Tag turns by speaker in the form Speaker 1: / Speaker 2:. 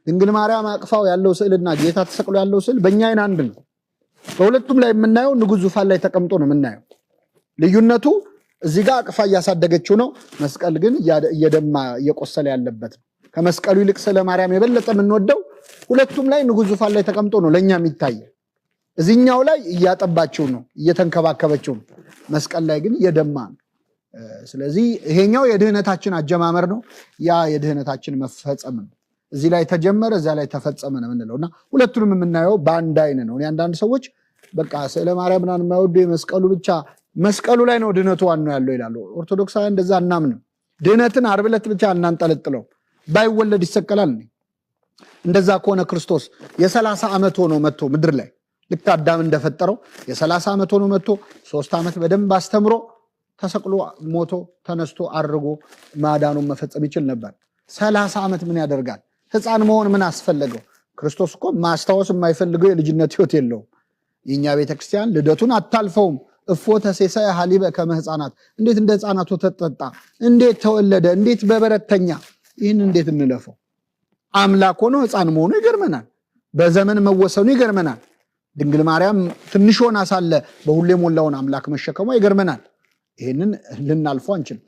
Speaker 1: ድንግል ማርያም አቅፋው ያለው ስዕልና ጌታ ተሰቅሎ ያለው ስዕል በእኛ አይን አንድ ነው። በሁለቱም ላይ የምናየው ንጉሥ ዙፋን ላይ ተቀምጦ ነው የምናየው። ልዩነቱ እዚህ ጋር አቅፋ እያሳደገችው ነው፣ መስቀል ግን እየደማ እየቆሰለ ያለበት ነው። ከመስቀሉ ይልቅ ስለ ማርያም የበለጠ የምንወደው ሁለቱም ላይ ንጉሥ ዙፋን ላይ ተቀምጦ ነው ለኛ የሚታየው። እዚህኛው ላይ እያጠባችው ነው፣ እየተንከባከበችው ነው፣ መስቀል ላይ ግን እየደማ ነው። ስለዚህ ይሄኛው የድህነታችን አጀማመር ነው፣ ያ የድህነታችን መፈጸም ነው። እዚህ ላይ ተጀመረ እዛ ላይ ተፈጸመ ነው የምንለውና ሁለቱንም የምናየው በአንድ አይን ነው። አንዳንድ ሰዎች በቃ ስለ ማርያም ምናምን የማይወዱ መስቀሉ ብቻ መስቀሉ ላይ ነው ድህነቱ ዋናው ያለው ይላሉ። ኦርቶዶክሳውያን እንደዛ አናምንም። ድህነትን ዓርብ ዕለት ብቻ እናንጠለጥለው፣ ባይወለድ ይሰቀላል። እንደዛ ከሆነ ክርስቶስ የ30 ዓመት ሆኖ መጥቶ ምድር ላይ ልክ አዳም እንደፈጠረው የ30 ዓመት ሆኖ መጥቶ 3 ዓመት በደንብ አስተምሮ ተሰቅሎ ሞቶ ተነስቶ አድርጎ ማዳኑን መፈጸም ይችል ነበር። 30 ዓመት ምን ያደርጋል? ሕፃን መሆን ምን አስፈለገው? ክርስቶስ እኮ ማስታወስ የማይፈልገው የልጅነት ሕይወት የለውም። የኛ ቤተክርስቲያን ልደቱን አታልፈውም። እፎ ተሴሳየ ሀሊበ ከመ ሕፃናት፣ እንዴት እንደ ሕፃናቱ ተጠጣ፣ እንዴት ተወለደ፣ እንዴት በበረተኛ። ይህን እንዴት እንለፈው? አምላክ ሆኖ ሕፃን መሆኑ ይገርመናል። በዘመን መወሰኑ ይገርመናል። ድንግል ማርያም ትንሽ ሆና ሳለ በሁሉ የሞላውን አምላክ መሸከሟ ይገርመናል። ይህንን ልናልፈው አንችልም።